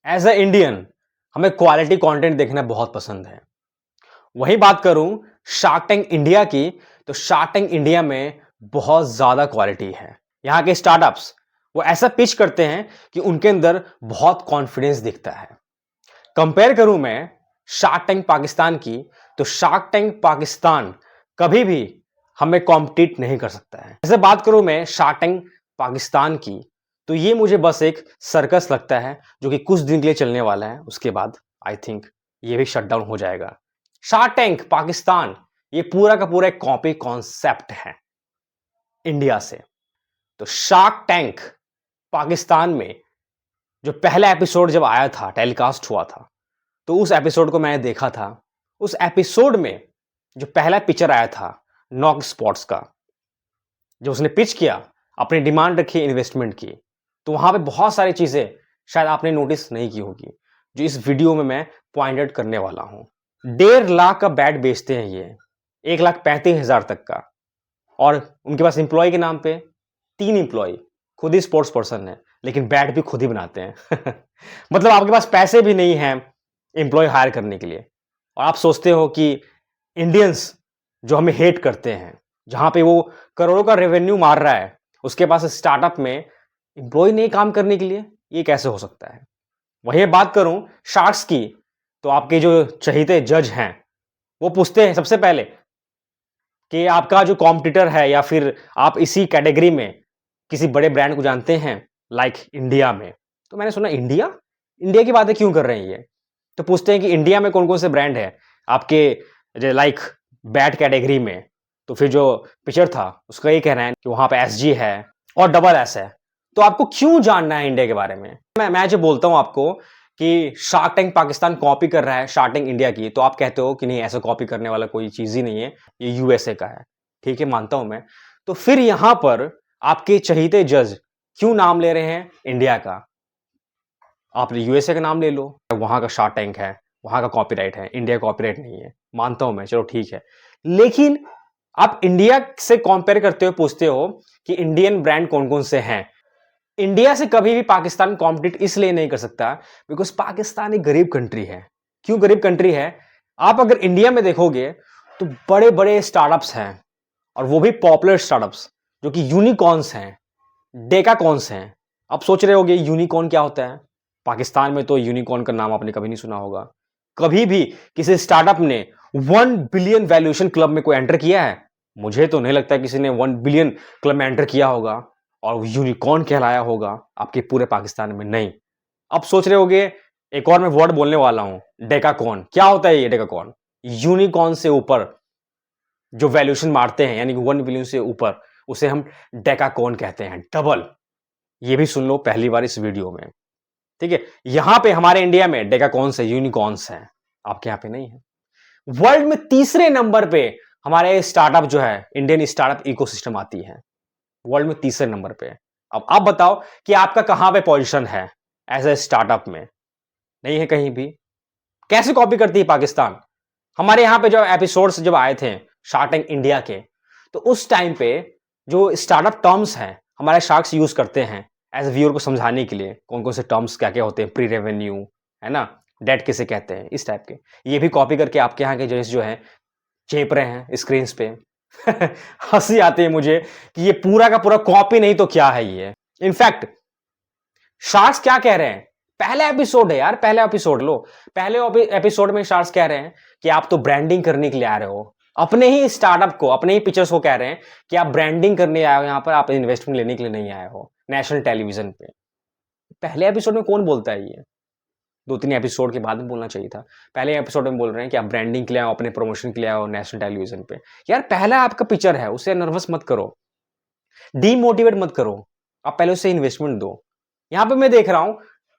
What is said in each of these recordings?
As a Indian हमें quality content देखना बहुत पसंद है। वही बात करूं शार्क टैंक इंडिया की, तो शार्क टैंक इंडिया में बहुत ज्यादा क्वालिटी है। यहां के स्टार्टअप्स वो ऐसा पिच करते हैं कि उनके अंदर बहुत कॉन्फिडेंस दिखता है। कंपेयर करूं मैं शार्क टैंक पाकिस्तान की, तो शार्क टैंक पाकिस्तान कभी भी हमें कॉम्पिटिट नहीं कर सकता है। जैसे बात करूं मैं शार्क टैंक पाकिस्तान की, तो ये मुझे बस एक सर्कस लगता है जो कि कुछ दिन के लिए चलने वाला है। उसके बाद आई थिंक ये भी शट डाउन हो जाएगा। शार्क टैंक पाकिस्तान ये पूरा का पूरा एक कॉपी कॉन्सेप्ट है इंडिया से। तो शार्क टैंक पाकिस्तान में जो पहला एपिसोड जब आया था, टेलीकास्ट हुआ था, तो उस एपिसोड को मैंने देखा था। उस एपिसोड में जो पहला पिक्चर आया था नॉक स्पॉट्स का, जो उसने पिच किया, अपनी डिमांड रखी इन्वेस्टमेंट की, तो वहां पे बहुत सारी चीजें शायद आपने नोटिस नहीं की होगी, जो इस वीडियो में मैं पॉइंट आउट करने वाला हूं। 1.5 लाख का बैट बेचते हैं ये, 1,35,000 तक का, और उनके पास एम्प्लॉय के नाम पे 3 एम्प्लॉय, खुद ही स्पोर्ट्स पर्सन है, लेकिन बैट भी खुद ही बनाते हैं। मतलब आपके पास पैसे भी नहीं है एम्प्लॉय हायर करने के लिए, और आप सोचते हो कि इंडियंस जो हमें हेट करते हैं, जहां पे वो करोड़ों का रेवेन्यू मार रहा है, उसके पास स्टार्टअप में एम्प्लॉय नहीं काम करने के लिए, ये कैसे हो सकता है। वहीं बात करूं शार्क्स की, तो आपके जो चहीते जज हैं वो पूछते हैं सबसे पहले कि आपका जो कॉम्पिटिटर है या फिर आप इसी कैटेगरी में किसी बड़े ब्रांड को जानते हैं लाइक इंडिया में। तो मैंने सुना इंडिया इंडिया की बातें क्यों कर रहे हैं ये। तो पूछते हैं कि इंडिया में कौन कौन से ब्रांड है आपके लाइक बैट कैटेगरी में। तो फिर जो पिक्चर था उसका ये कहना है कि वहां पे एसजी है और डबल एस है। तो आपको क्यों जानना है इंडिया के बारे में। मैं जो बोलता हूं आपको कि शार्क टैंक पाकिस्तान कॉपी कर रहा है शार्क टैंक इंडिया की, तो आप कहते हो कि नहीं, ऐसा कॉपी करने वाला कोई चीज ही नहीं है, ये यूएसए का है। ठीक है, मानता हूं मैं। तो फिर यहां पर आपके चहीते जज क्यों नाम ले रहे हैं इंडिया का। आप यूएसए का नाम ले लो, वहां का शार्क टैंक है, वहां का कॉपीराइट है, इंडिया कॉपीराइट नहीं है, मानता हूं मैं, चलो ठीक है। लेकिन आप इंडिया से कंपेयर करते हुए पूछते हो कि इंडियन ब्रांड कौन कौन से हैं। इंडिया से कभी भी पाकिस्तान कॉम्पिटिट इसलिए नहीं कर सकता बिकॉज पाकिस्तान एक गरीब कंट्री है। क्यों गरीब कंट्री है। आप अगर इंडिया में देखोगे तो बड़े बड़े स्टार्टअप्स हैं, और वो भी पॉपुलर स्टार्टअप्स जो कि यूनिकॉर्न्स हैं, डेकाकॉर्न्स हैं। आप सोच रहे होगे यूनिकॉर्न क्या होता है। पाकिस्तान में तो यूनिकॉर्न का नाम आपने कभी नहीं सुना होगा। कभी भी किसी स्टार्टअप ने 1 बिलियन वैल्यूएशन क्लब में कोई एंटर किया है। मुझे तो नहीं लगता किसी ने 1 बिलियन क्लब में एंटर किया होगा और यूनिकॉर्न कहलाया होगा आपके पूरे पाकिस्तान में। नहीं। अब सोच रहे होगे, एक और मैं वर्ड बोलने वाला हूं, डेकाकॉर्न। क्या होता है ये डेकाकॉर्न। यूनिकॉर्न से ऊपर जो वैल्यूएशन मारते हैं, यानी कि 1 बिलियन से ऊपर, उसे हम डेकाकॉर्न कहते हैं, डबल। ये भी सुन लो पहली बार इस वीडियो में। ठीक है, यहां पे हमारे इंडिया में डेकाकॉर्न्स है, यूनिकॉर्न्स है, आपके यहां पे नहीं है। वर्ल्ड में तीसरे नंबर पे हमारे स्टार्टअप जो है, इंडियन स्टार्टअप इकोसिस्टम आती है, वर्ल्ड में तीसरे नंबर पे। अब आप बताओ कि आपका कहां पे पोजीशन है एज ए स्टार्टअप में। नहीं है कहीं भी। कैसे कॉपी करती है पाकिस्तान। हमारे यहां पे जो एपिसोड्स जब आए थे शार्क टैंक इंडिया के, तो उस टाइम पे जो स्टार्टअप टर्म्स हैं हमारे शार्क्स यूज करते हैं एज व्यूअर को समझाने के लिए, कौन कौन से टर्म्स क्या क्या होते हैं, प्री रेवेन्यू है ना, डेट किसे कहते हैं, इस टाइप के। ये भी कॉपी करके आपके यहाँ के जजेस जो है चेप रहे हैं स्क्रीन पे। हंसी आती है मुझे कि ये पूरा का पूरा कॉपी नहीं तो क्या है ये। इनफैक्ट शार्क्स क्या कह रहे हैं, पहला एपिसोड है यार, पहला एपिसोड लो। पहले एपिसोड में शार्क्स कह रहे हैं कि आप तो ब्रांडिंग करने के लिए आ रहे हो, अपने ही स्टार्टअप को, अपने ही पिक्चर्स को कह रहे हैं कि आप ब्रांडिंग करने आए हो, यहां पर आप इन्वेस्टमेंट लेने के लिए नहीं आए हो नेशनल टेलीविजन पे। पहले एपिसोड में कौन बोलता है ये। 2-3 एपिसोड के बाद में बोलना चाहिए था। पहले एपिसोड में बोल रहे हैं कि आप ब्रांडिंग के लिए आओ, अपने प्रमोशन के लिए आओ नेशनल टेलीविजन पे। यार पहला आपका पिक्चर है, उसे नर्वस मत करो, डीमोटिवेट मत करो, आप पहले उसे इन्वेस्टमेंट दो। यहां पे मैं देख रहा हूं,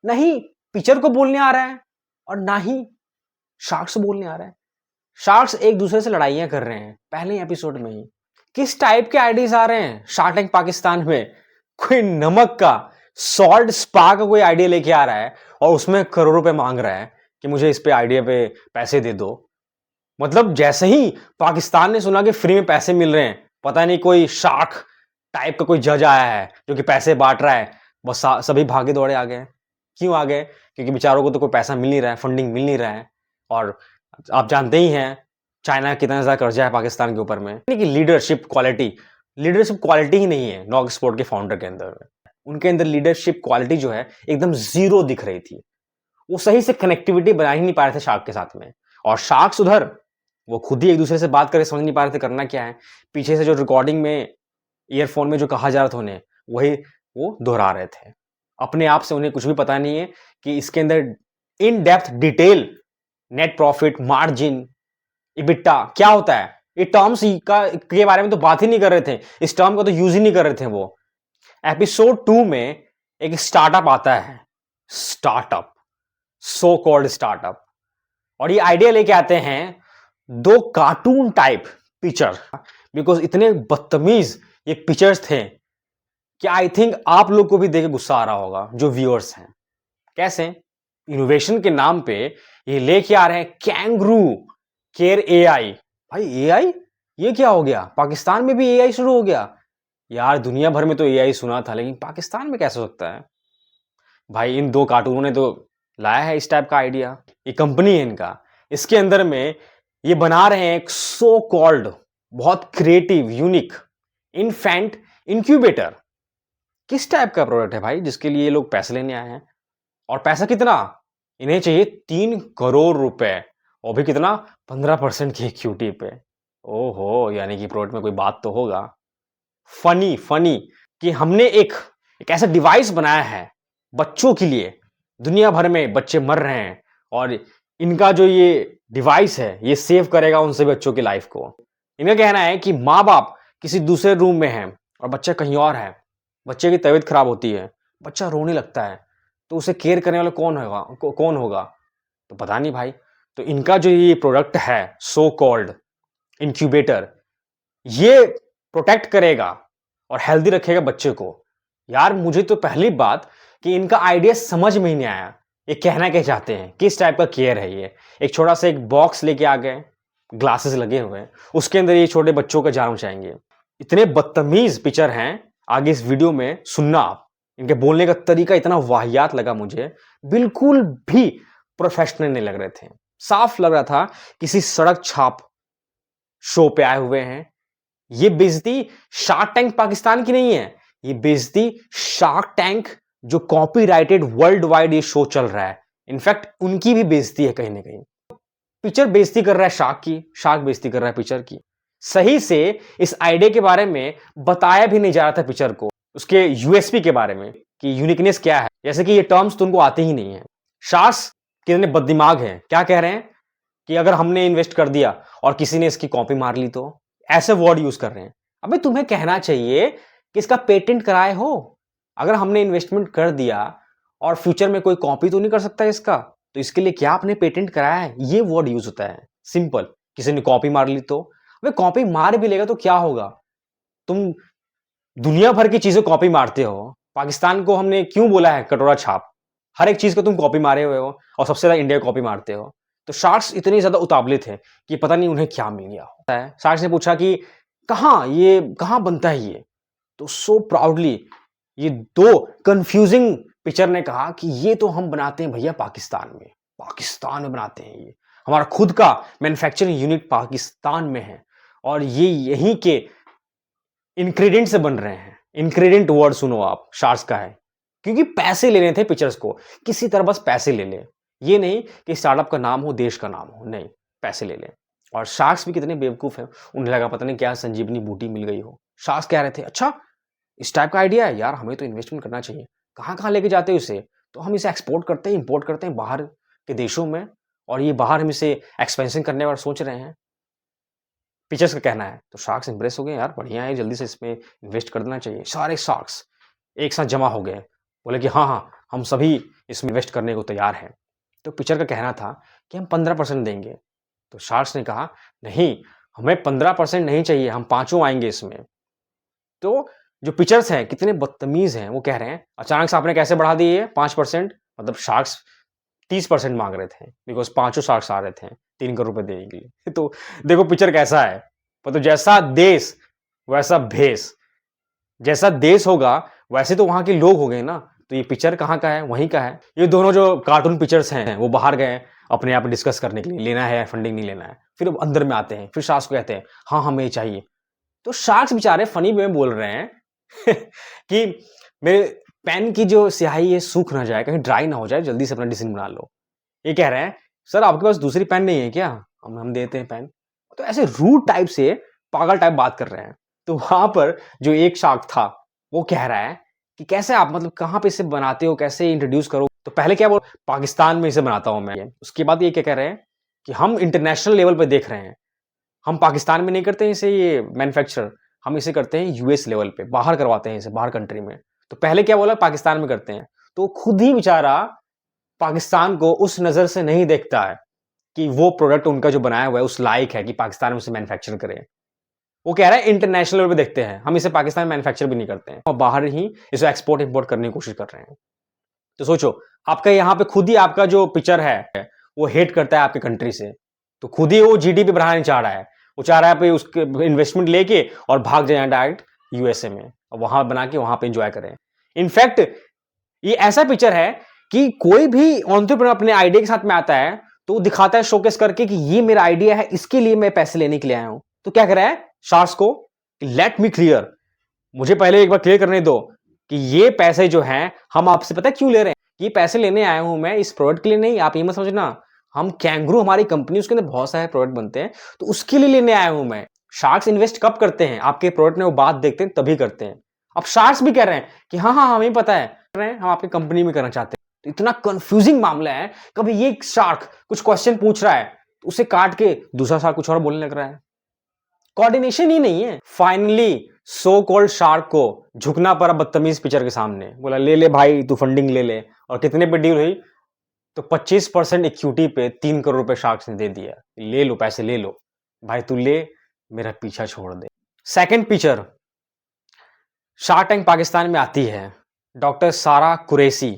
नहीं पिक्चर को बोलने आ रहा है और ना ही शार्क्स बोलने आ रहा है। शार्क्स एक दूसरे से लड़ाइयां कर रहे हैं पहले एपिसोड में ही। किस टाइप के आइडियाज आ रहे हैं शार्क टैंक पाकिस्तान में। कोई नमक का, सॉल्ट स्पा का कोई आइडिया लेके आ रहा है और उसमें करोड़ रुपए मांग रहा है कि मुझे इस पे आइडिया पे पैसे दे दो। मतलब जैसे ही पाकिस्तान ने सुना कि फ्री में पैसे मिल रहे हैं, पता नहीं कोई शार्क टाइप का कोई जज आया है जो कि पैसे बांट रहा है, बस सभी भागे दौड़े आ गए। क्यों आ गए क्योंकि बेचारों को तो कोई पैसा मिल नहीं रहा है, फंडिंग मिल नहीं रहा है। और आप जानते ही हैं चाइना का कितना ज़्यादा कर्जा है पाकिस्तान के ऊपर में। यानी कि लीडरशिप क्वालिटी ही नहीं है नॉग स्पोर्ट के फाउंडर के अंदर। उनके अंदर लीडरशिप क्वालिटी जो है एकदम जीरो दिख रही थी। वो सही से कनेक्टिविटी बना ही नहीं पा रहे थे शार्क के साथ में। और शार्क्स उधर वो खुद ही एक दूसरे से बात करके समझ नहीं पा रहे थे करना क्या है। पीछे से जो रिकॉर्डिंग में ईयरफोन में जो कहा जा रहा था उन्हें, वही वो दोहरा रहे थे। अपने आप से उन्हें कुछ भी पता नहीं है कि इसके अंदर in depth detail net profit, margin, EBITDA क्या होता है, ये टर्म्स के बारे में तो बात ही नहीं कर रहे थे। इस टर्म का तो यूज ही नहीं कर रहे थे वो। एपिसोड 2 में एक स्टार्टअप आता है, स्टार्टअप, सो कॉल्ड स्टार्टअप, और ये आइडिया लेके आते हैं दो कार्टून टाइप पिक्चर। बिकॉज इतने बदतमीज ये पिक्चर्स थे कि आई थिंक आप लोग को भी देख के गुस्सा आ रहा होगा जो व्यूअर्स हैं। कैसे? इनोवेशन के नाम पे ये लेके आ रहे हैं कैंगरू केयर एआई। भाई एआई, ये क्या हो गया? पाकिस्तान में भी एआई शुरू हो गया? यार दुनिया भर में तो एआई सुना था, लेकिन पाकिस्तान में कैसे हो सकता है? भाई इन दो कार्टूनों ने तो लाया है इस टाइप का आइडिया। ये कंपनी है इनका, इसके अंदर में ये बना रहे हैं एक सो कॉल्ड बहुत क्रिएटिव यूनिक इन्फेंट इंक्यूबेटर। किस टाइप का प्रोडक्ट है भाई जिसके लिए ये लोग पैसे लेने आए हैं? और पैसा कितना? इन्हें चाहिए 3 करोड़ रुपए, और भी कितना? 15% की इक्विटी पे। ओहो, यानी कि प्रोडक्ट में कोई बात तो होगा। फनी कि हमने एक ऐसा डिवाइस बनाया है बच्चों के लिए। दुनिया भर में बच्चे मर रहे हैं और इनका जो ये डिवाइस है ये सेव करेगा उन सभी बच्चों की लाइफ को। इनका कहना है कि माँ बाप किसी दूसरे रूम में हैं और बच्चा कहीं और है, बच्चे की तबीयत खराब होती है, बच्चा रोने लगता है, तो उसे केयर करने वाला कौन होगा? तो पता नहीं भाई। तो इनका जो ये प्रोडक्ट है सो कॉल्ड इंक्यूबेटर, ये प्रोटेक्ट करेगा और हेल्दी रखेगा बच्चे को। यार मुझे तो पहली बात कि इनका आइडिया समझ में ही नहीं आया। ये कहना क्या चाहते हैं? किस टाइप का केयर है ये? एक छोटा सा एक बॉक्स लेके आ गए, ग्लासेस लगे हुए हैं, उसके अंदर ये छोटे बच्चों का जान चाहेंगे। इतने बदतमीज पिक्चर हैं, आगे इस वीडियो में सुनना आप। इनके बोलने का तरीका इतना वाहियात लगा मुझे, बिल्कुल भी प्रोफेशनल नहीं लग रहे थे। साफ लग रहा था किसी सड़क छाप शो पे आए हुए हैं। ये बेइज्जती शार्क टैंक पाकिस्तान की नहीं है, ये बेइज्जती शार्क टैंक जो कॉपीराइटेड वर्ल्ड वाइड ये शो चल रहा है, इनफैक्ट उनकी भी बेइज्जती है कहीं ना कहीं। पिक्चर बेइज्जती कर रहा है शार्क की, शार्क बेइज्जती कर रहा है पिक्चर की। सही से इस आइडिया के बारे में बताया भी नहीं जा रहा था पिक्चर को, उसके यूएसपी के बारे में कि यूनिकनेस क्या है। जैसे कि ये टर्म्स तो उनको आते ही नहीं है। शार्क्स कितने बददिमाग हैं, क्या कह रहे हैं कि अगर हमने इन्वेस्ट कर दिया और किसी ने इसकी कॉपी मार ली तो, ऐसे वर्ड यूज कर रहे हैं। अबे तुम्हें कहना चाहिए कि इसका पेटेंट कराए हो। अगर हमने इन्वेस्टमेंट कर दिया और फ्यूचर में कोई कॉपी तो नहीं कर सकता इसका, तो इसके लिए क्या आपने पेटेंट कराया है? ये वर्ड यूज होता है सिंपल। किसी ने कॉपी मार ली तो, अबे कॉपी मार भी लेगा तो क्या होगा? तुम दुनिया भर की चीजें कॉपी मारते हो, पाकिस्तान को हमने क्यों बोला है कटोरा छाप? हर एक चीज को तुम कॉपी मारे हुए हो और सबसे ज्यादा इंडिया कॉपी मारते हो। तो शार्क्स इतने ज्यादा उतावले थे कि पता नहीं उन्हें क्या मिल गया होता है। शार्क्स ने पूछा कि कहां बनता है ये? तो सो प्राउडली ये दो कंफ्यूजिंग पिक्चर ने कहा कि ये तो हम बनाते हैं भैया पाकिस्तान में बनाते हैं। ये हमारा खुद का मैन्युफैक्चरिंग यूनिट पाकिस्तान में है और ये यहीं के इंग्रेडिएंट से बन रहे हैं। इंग्रेडिएंट वर्ड सुनो आप, शार्क्स का है, क्योंकि पैसे लेने थे पिक्चर्स को, किसी तरह बस पैसे ले ले। ये नहीं कि स्टार्टअप का नाम हो, देश का नाम हो, नहीं, पैसे ले ले। और शार्क्स भी कितने बेवकूफ हैं, उन्हें लगा पता नहीं क्या संजीवनी बूटी मिल गई हो। शार्क्स कह रहे थे अच्छा इस टाइप का आइडिया है यार, हमें तो इन्वेस्टमेंट करना चाहिए। कहाँ लेके जाते हो इसे? तो हम इसे एक्सपोर्ट करते हैं, इंपोर्ट करते हैं बाहर के देशों में, और ये बाहर हम इसे एक्सपेंशन करने वाला सोच रहे हैं, पिक्चर्स का कहना है। तो शार्क्स इंप्रेस हो गए, यार बढ़िया है, जल्दी से इसमें इन्वेस्ट कर देना चाहिए। सारे शार्क्स एक साथ जमा हो गए, बोले कि हाँ हम सभी इसमें इन्वेस्ट करने को तैयार हैं। तो पिक्चर का कहना था कि हम 15% देंगे। तो शार्क्स ने कहा नहीं, हमें 15% नहीं चाहिए, हम पांचों आएंगे इसमें। तो जो पिक्चर्स हैं कितने बदतमीज हैं, वो कह रहे हैं अचानक से आपने कैसे बढ़ा दिए 5%? मतलब शार्क्स 30% मांग रहे थे, बिकॉज पांचों शार्क्स आ रहे थे 3 करोड़ रुपए देने के लिए। तो देखो पिक्चर कैसा है, मतलब जैसा देश वैसा भेष। जैसा देश होगा वैसे तो वहां के लोग हो गए ना, तो ये पिक्चर कहाँ का है? वहीं का है। ये दोनों जो कार्टून पिक्चर्स हैं वो बाहर गए अपने आप डिस्कस करने के लिए, लेना है फंडिंग नहीं लेना है। फिर वो अंदर में आते हैं, फिर शार्क्स को कहते हैं हाँ हमें ये चाहिए। तो शार्क्स बेचारे फनी वे में बोल रहे हैं कि मेरे पेन की जो स्याही है सूख ना जाए, कहीं ड्राई ना हो जाए, जल्दी से अपना डिसीजन बना लो। ये कह रहे हैं सर आपके पास दूसरी पेन नहीं है क्या? हम देते हैं पेन। तो ऐसे रूड टाइप से पागल टाइप बात कर रहे हैं। तो वहां पर जो एक शार्क था वो कह रहा है कि कैसे आप मतलब कहाँ पे इसे बनाते हो, कैसे इंट्रोड्यूस करो? तो पहले क्या बोल, पाकिस्तान में इसे बनाता हूं मैं। उसके बाद ये क्या कह रहे हैं कि हम इंटरनेशनल लेवल पे देख रहे हैं, हम पाकिस्तान में नहीं करते हैं इसे ये मैन्युफैक्चर, हम इसे करते हैं यूएस लेवल पे, बाहर करवाते हैं इसे, बाहर कंट्री में। तो पहले क्या बोला, पाकिस्तान में करते हैं। तो खुद ही बेचारा पाकिस्तान को उस नजर से नहीं देखता है कि वो प्रोडक्ट उनका जो बनाया हुआ है उस लायक है कि पाकिस्तान में उसे मैन्युफैक्चर करे। वो कह रहा है इंटरनेशनल लेवल पे देखते हैं, हम इसे पाकिस्तान में मैन्युफैक्चर भी नहीं करते हैं और बाहर ही इसे एक्सपोर्ट इंपोर्ट करने की कोशिश कर रहे हैं। तो सोचो, आपका यहाँ पे खुद ही आपका जो पिक्चर है वो हेट करता है आपके कंट्री से, तो खुद ही वो जीडीपी बढ़ाने चाह रहा है। वो चाह रहा है पे उसके इन्वेस्टमेंट लेके और भाग जाए डायरेक्ट यूएसए में और वहां बना के वहां पे एंजॉय करें। इनफैक्ट ये ऐसा पिक्चर है कि कोई भी एंटरप्रेन्योर अपने आइडिया के साथ में आता है तो दिखाता है शोकेस करके कि ये मेरा आइडिया है, इसके लिए मैं पैसे लेने के लिए आया हूं। तो क्या कर रहा है शार्क्स को, लेट मी क्लियर, मुझे पहले एक बार क्लियर करने दो कि ये पैसे जो हैं हम आपसे पता है क्यों ले रहे हैं? ये पैसे लेने आया हूं मैं इस प्रोडक्ट के लिए नहीं, आप ये मत समझना। हम कैंगरू, हमारी कंपनी, उसके अंदर बहुत सारे प्रोडक्ट बनते हैं, तो उसके लिए लेने आया हूं मैं। शार्क्स इन्वेस्ट कब करते हैं? आपके प्रोडक्ट में वो बात देखते हैं तभी करते हैं। अब शार्क्स भी कह रहे हैं कि हाँ हाँ हमें पता है, हम आपकी कंपनी में करना चाहते हैं। तो इतना कंफ्यूजिंग मामला है, कभी ये शार्क कुछ क्वेश्चन पूछ रहा है तो उसे काट के दूसरा शार्क कुछ और बोलने लग रहा है। कोऑर्डिनेशन ही नहीं है। फाइनली सो कॉल्ड शार्क को झुकना पड़ा बदतमीज पिक्चर के सामने। बोला ले ले भाई तू फंडिंग ले ले। और कितने पे डील हुई? तो 25% इक्विटी पे 3 करोड़ रुपए शार्क्स ने दे दिया। ले लो पैसे, ले लो भाई, तू ले, मेरा पीछा छोड़ दे। Second picture Shark Tank Pakistan में आती है डॉक्टर सारा कुरैशी,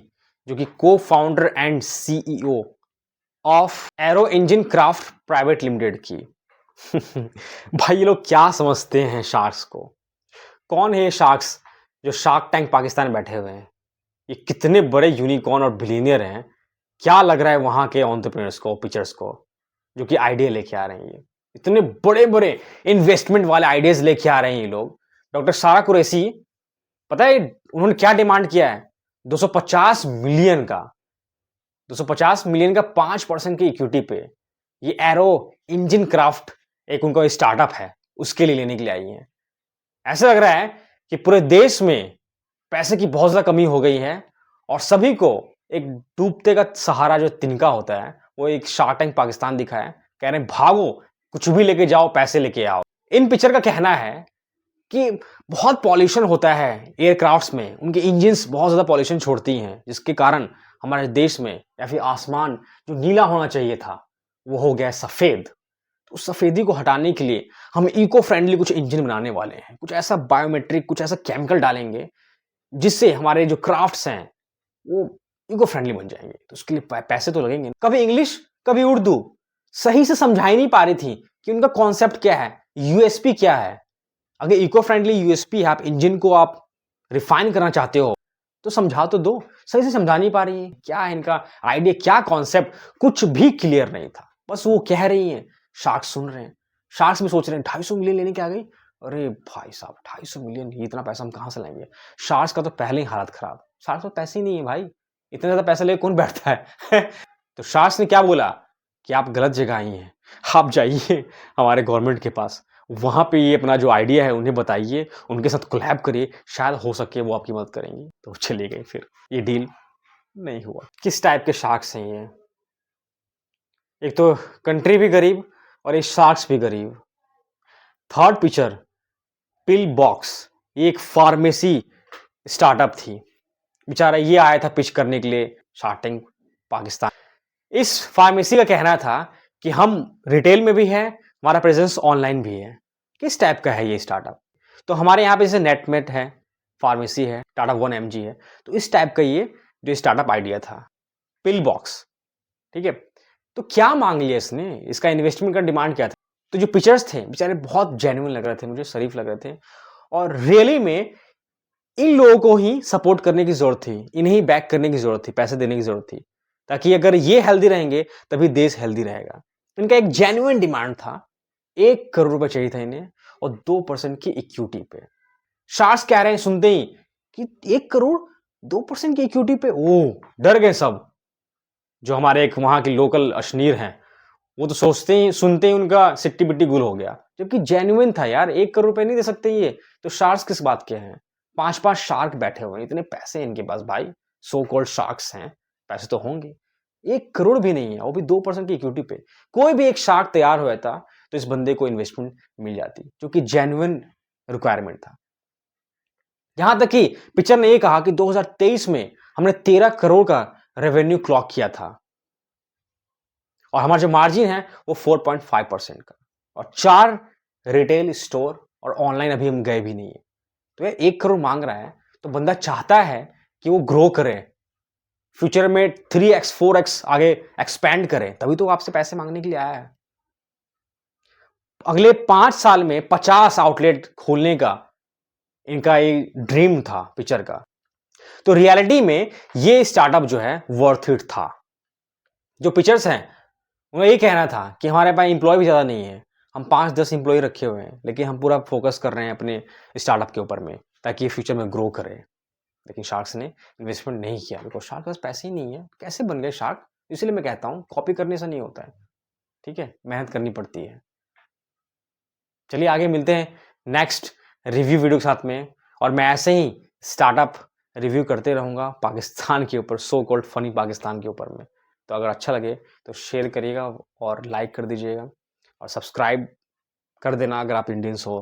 जो कि co founder and CEO of Aero Engine Craft private limited की। भाई ये लोग क्या समझते हैं शार्क्स को? कौन है ये शार्क्स जो शार्क टैंक पाकिस्तान में बैठे हुए हैं? ये कितने बड़े यूनिकॉर्न और बिलियनियर हैं? क्या लग रहा है वहां के एंटरप्रेन्योर्स को, पिक्चर्स को, जो कि आइडिया लेके आ रहे हैं? ये इतने बड़े बड़े इन्वेस्टमेंट वाले आइडियाज लेके आ रहे हैं ये लोग। डॉक्टर सारा कुरैशी, पता है उन्होंने क्या डिमांड किया है? 250 मिलियन का, 250 मिलियन का 5% की इक्विटी पे ये एरो इंजन क्राफ्ट एक उनका स्टार्टअप है, उसके लिए लेने के लिए आई है। ऐसा लग रहा है कि पूरे देश में पैसे की बहुत ज्यादा कमी हो गई है और सभी को एक डूबते का सहारा जो तिनका होता है वो एक शार्क टैंक पाकिस्तान दिखा है। कह रहे हैं भागो, कुछ भी लेके जाओ, पैसे लेके आओ। इन पिक्चर का कहना है कि बहुत पॉल्यूशन होता है एयरक्राफ्ट्स में, उनके इंजन्स बहुत ज्यादा पॉल्यूशन छोड़ती हैं, जिसके कारण हमारे देश में या फिर आसमान जो नीला होना चाहिए था वो हो गया सफेद। तो उस सफेदी को हटाने के लिए हम इको फ्रेंडली कुछ इंजन बनाने वाले हैं, कुछ ऐसा बायोमेट्रिक, कुछ ऐसा केमिकल डालेंगे जिससे हमारे जो क्राफ्ट्स हैं वो इको फ्रेंडली बन जाएंगे। तो उसके लिए पैसे तो लगेंगे। कभी इंग्लिश कभी उर्दू सही से समझा ही नहीं पा रही थी कि उनका कॉन्सेप्ट क्या है, यूएसपी क्या है। अगर इको फ्रेंडली यूएसपी है, आप इंजन को आप रिफाइन करना चाहते हो तो समझा तो दो। सही से समझा नहीं पा रही है, क्या है इनका आइडिया, क्या कॉन्सेप्ट, कुछ भी क्लियर नहीं था। बस वो कह रही हैं, शार्क्स सुन रहे हैं। शार्क्स भी सोच रहे हैं 250 मिलियन लेने के आ गई। अरे भाई साहब 250 मिलियन, इतना पैसा हम कहां से लाएंगे? शार्क्स का तो पहले ही हालत खराब। शार्क्स तो पैसे ही नहीं है भाई, इतना ज्यादा पैसा लेके कौन बैठता है? तो शार्क्स ने क्या बोला कि आप गलत जगह आई हैं, आप जाइए हमारे गवर्नमेंट के पास, वहां पे ये अपना जो आइडिया है उन्हें बताइए, उनके साथ कोलैब करिए, शायद हो सके वो आपकी मदद करेंगे। तो चली गई, फिर ये डील नहीं हुआ। किस टाइप के शार्क्स हैं ये? एक तो कंट्री भी गरीब और ये शार्क्स भी गरीब। थर्ड पिक्चर पिल बॉक्स, ये एक फार्मेसी स्टार्टअप थी। बेचारा ये आया था पिच करने के लिए शार्क टैंक पाकिस्तान। इस फार्मेसी का कहना था कि हम रिटेल में भी है, हमारा प्रेजेंस ऑनलाइन भी है। किस टाइप का है ये स्टार्टअप? तो हमारे यहाँ पे जैसे नेटमेट है, फार्मेसी है, टाटा 1mg है, तो इस टाइप का ये जो स्टार्टअप आइडिया था पिल बॉक्स। ठीक है, तो क्या मांग लिया इसने? इसका इन्वेस्टमेंट का डिमांड क्या था? तो जो पिक्चर्स थे बेचारे बहुत जेन्युइन लग रहे थे, मुझे शरीफ लग रहे थे और रियली में इन लोगों को ही सपोर्ट करने की जरूरत थी, इन्हें ही बैक करने की जरूरत थी, पैसे देने की जरूरत थी, ताकि अगर ये हेल्दी रहेंगे तभी देश हेल्दी रहेगा। इनका एक जेन्युइन डिमांड था, 1 करोड़ रुपए चाहिए था इन्हें और 2% की इक्विटी पे। शार्क्स कह रहे हैं सुनते ही कि 1 करोड़ 2% की इक्विटी पे, ओ डर गए सब। जो हमारे एक वहां के लोकल अशनीर हैं, वो तो सोचते ही सुनते ही उनका सिट्टी बिट्टी गुल हो गया, जबकि जेन्युइन था यार। 1 करोड़ रुपए नहीं दे सकते ये तो शार्क्स किस बात के हैं? 5-5 शार्क बैठे हुए हैं, इतने पैसे हैं इनके पास भाई, सो कॉल्ड शार्क्स हैं, पैसे तो होंगे। 1 करोड़ भी नहीं है, वो भी 2% की इक्विटी पे। कोई भी एक शार्क तैयार हुआ था तो इस बंदे को इन्वेस्टमेंट मिल जाती, जो कि जेन्युइन रिक्वायरमेंट था। यहां तक कि पिक्चर ने यह कहा कि 2023 में हमने 13 करोड़ का रेवेन्यू क्लॉक किया था और हमारा जो मार्जिन है वो 4.5% का, और 4 रिटेल स्टोर और ऑनलाइन अभी हम गए भी नहीं है। तो ये 1 करोड़ मांग रहा है तो बंदा चाहता है कि वो ग्रो करे, फ्यूचर में 3x 4x आगे एक्सपैंड करे, तभी तो आपसे पैसे मांगने के लिए आया है। अगले 5 साल में 50 आउटलेट खोलने का इनका एक ड्रीम था पिक्चर का। तो रियलिटी में ये स्टार्टअप जो है वर्थ इट था। जो पिक्चर्स हैं उन्हें ये कहना था कि हमारे पास एम्प्लॉय भी ज़्यादा नहीं है, हम 5-10 एम्प्लॉय रखे हुए हैं, लेकिन हम पूरा फोकस कर रहे हैं अपने स्टार्टअप के ऊपर में, ताकि ये फ्यूचर में ग्रो करे। लेकिन शार्क्स ने इन्वेस्टमेंट नहीं किया, बिकॉज शार्क के पास पैसे ही नहीं है। कैसे बन गए शार्क? इसलिए मैं कहता हूँ कॉपी करने से नहीं होता है, ठीक है, मेहनत करनी पड़ती है। चलिए आगे मिलते हैं नेक्स्ट रिव्यू वीडियो के साथ में, और मैं ऐसे ही स्टार्टअप रिव्यू करते रहूँगा पाकिस्तान के ऊपर, सो कॉल्ड फनी पाकिस्तान के ऊपर में। तो अगर अच्छा लगे तो शेयर करिएगा और लाइक कर दीजिएगा और सब्सक्राइब कर देना अगर आप इंडियंस हो